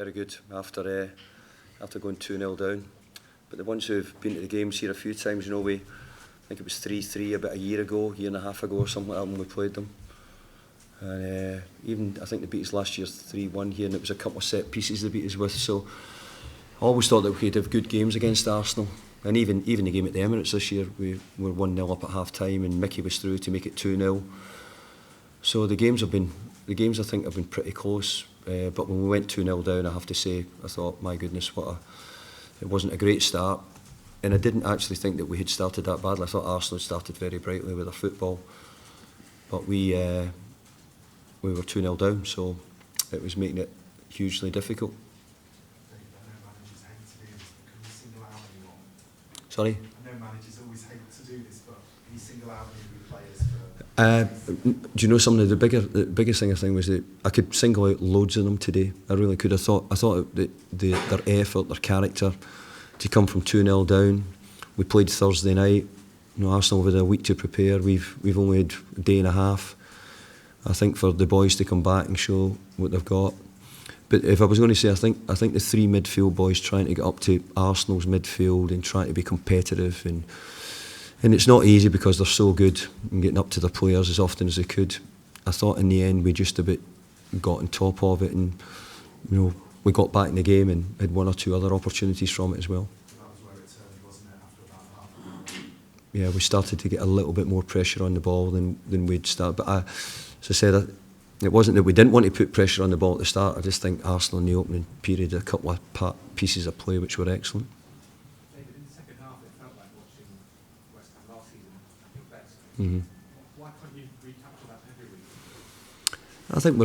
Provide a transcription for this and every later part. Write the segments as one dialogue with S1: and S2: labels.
S1: very good after going 2-0 down. But the ones who've been to the games here a few times, I think it was 3-3 about a year and a half ago or something like that when we played them. And even, I think they beat us last year 3-1 here, and it was a couple of set pieces they beat us with. So I always thought that we could have good games against Arsenal. And even the game at the Emirates this year, we were 1-0 up at half time, and Mickey was through to make it 2-0. So the games I think have been pretty close. But when we went 2-0 down, I have to say, I thought, my goodness, it wasn't a great start. And I didn't actually think that we had started that badly. I thought Arsenal had started very brightly with their football. But we were 2-0 down, so it was making it hugely difficult. Sorry?
S2: I know managers always hate to do this, but can you single out any of the players?
S1: Do you know something? The biggest thing I think was that I could single out loads of them today. I really could. I thought that their effort, their character, to come from 2-0 down. We played Thursday night. Arsenal had a week to prepare. We've only had a day and a half. I think for the boys to come back and show what they've got. But if I was going to say, I think the three midfield boys trying to get up to Arsenal's midfield and trying to be competitive, and it's not easy because they're so good and getting up to their players as often as they could. I thought in the end we just a bit got on top of it, and we got back in the game and had one or two other opportunities from it as well.
S2: That was where it turned, wasn't it, after about half an hour?
S1: Yeah, we started to get a little bit more pressure on the ball than we'd started. But as I said, it wasn't that we didn't want to put pressure on the ball at the start. I just think Arsenal in the opening period had a couple of pieces of play which were excellent.
S2: David, in the second half, it felt like watching West Ham last season at your best.
S1: Mm-hmm.
S2: Why can't you recapture that every week?
S1: I think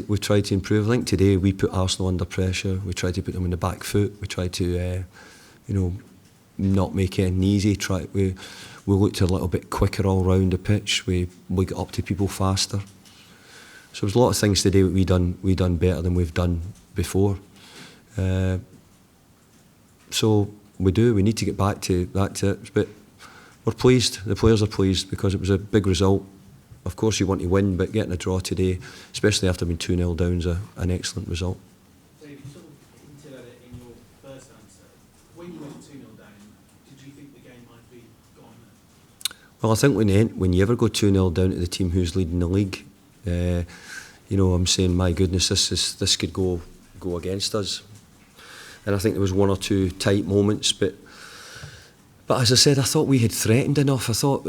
S1: we've tried to improve. I think today we put Arsenal under pressure. We tried to put them on the back foot. We tried to, not make it easy. We looked a little bit quicker all round the pitch. We got up to people faster. So there's a lot of things today that we done better than we've done before. So we need to get back to that. But we're pleased. The players are pleased because it was a big result. Of course you want to win, but getting a draw today, especially after being 2-0 down, is an excellent result.
S2: David, you sort of hinted at it in your first answer. When you went 2-0 down, did you think the game might be gone?
S1: Well, I think when you ever go 2-0 down to the team who's leading the league, I'm saying, my goodness, this could go against us. And I think there was one or two tight moments, but as I said, I thought we had threatened enough. I thought,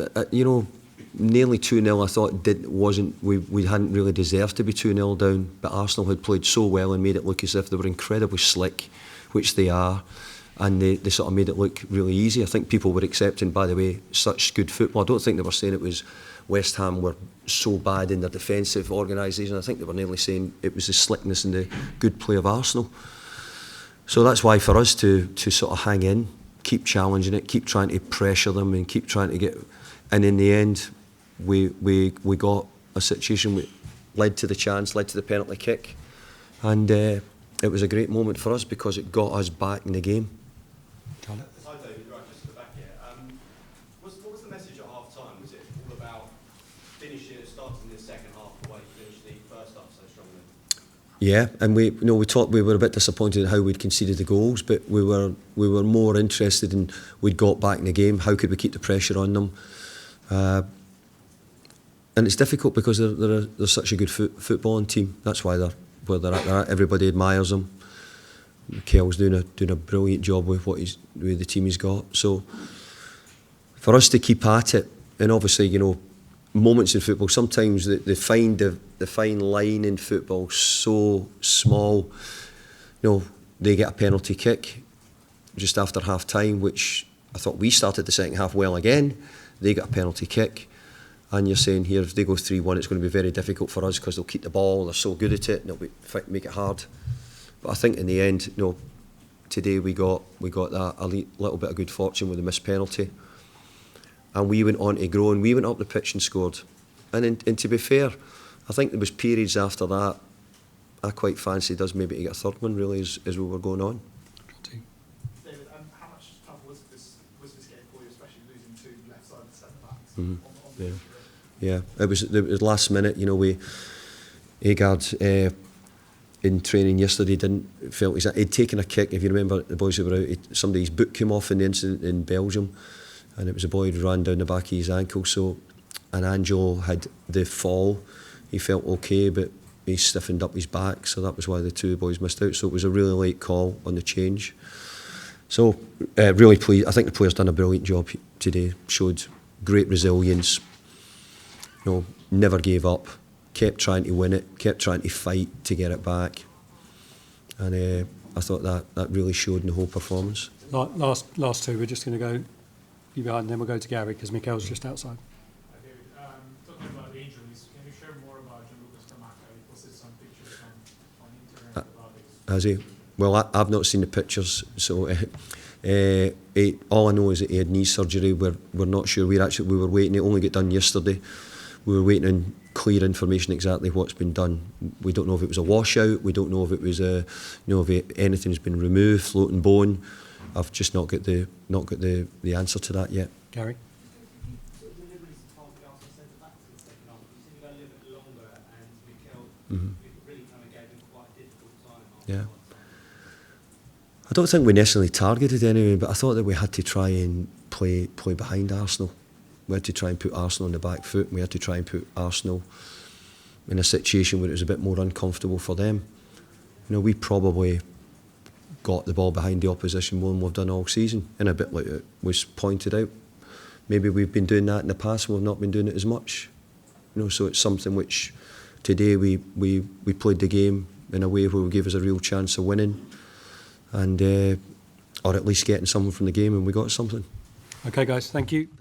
S1: nearly 2-0. I thought we hadn't really deserved to be 2-0 down, but Arsenal had played so well and made it look as if they were incredibly slick, which they are, and they sort of made it look really easy. I think people were accepting, by the way, such good football. I don't think they were saying it was West Ham were so bad in their defensive organisation. I think they were nearly saying it was the slickness and the good play of Arsenal. So that's why for us to sort of hang in, keep challenging it, keep trying to pressure them and keep trying to get... And in the end, we got a situation which led to the chance, led to the penalty kick. And it was a great moment for us because it got us back in the game.
S3: Hi David, right just at the back here. What was the message at half time? Was it all about starting the second half the way you finished the first half so strongly?
S1: Yeah, and we were a bit disappointed in how we'd conceded the goals, but we were more interested in we'd got back in the game. How could we keep the pressure on them? And it's difficult because they're such a good footballing team. That's why they're where they're at. Everybody admires them. Mikel's doing a brilliant job with with the team he's got. So for us to keep at it, and obviously moments in football, sometimes they find the fine line in football so small. They get a penalty kick just after half time, which I thought we started the second half well again. They got a penalty kick, and you're saying here if they go 3-1, it's going to be very difficult for us because they'll keep the ball. They're so good at it, and they'll make it hard. But I think in the end, today we got that a little bit of good fortune with the missed penalty, and we went on to grow, and we went up the pitch and scored. And to be fair, I think there was periods after that I quite fancied us maybe to get a third one really as we were going on.
S2: David, how much tough was this game for you, especially losing two left-sided centre-backs?
S1: Yeah, it was last minute. Agard in training yesterday felt he'd taken a kick. If you remember, the boys who were out, somebody's boot came off in the incident in Belgium, and it was a boy who ran down the back of his ankle. So, and Angelo had the fall. He felt okay, but he stiffened up his back, so that was why the two boys missed out. So it was a really late call on the change. So really pleased. I think the players done a brilliant job today. Showed great resilience. You know, never gave up. Kept trying to win it. Kept trying to fight to get it back. And I thought that really showed in the whole performance.
S4: Last two, we're just going to go you behind, and then we'll go to Gary because Mikel's just outside.
S5: Talking about the injuries, can you share more about Gianluca Scamacca? He posted some pictures on internet about this.
S1: Has he? Well, I've not seen the pictures, so all I know is that he had knee surgery. We're not sure. We were waiting. It only got done yesterday. We were waiting on clear information exactly what's been done. We don't know if it was a washout. We don't know if it was if anything's been removed, floating bone. I've just not got the answer to that yet.
S4: Gary.
S1: Mm-hmm. Yeah. I don't think we necessarily targeted anyway, but I thought that we had to try and play behind Arsenal. We had to try and put Arsenal on the back foot, and we had to try and put Arsenal in a situation where it was a bit more uncomfortable for them. You know, we probably got the ball behind the opposition more than we've done all season, and a bit like it was pointed out. Maybe we've been doing that in the past and we've not been doing it as much. You know, so it's something which today we played the game in a way where we gave us a real chance of winning, and or at least getting something from the game, and we got something.
S4: Okay, guys, thank you.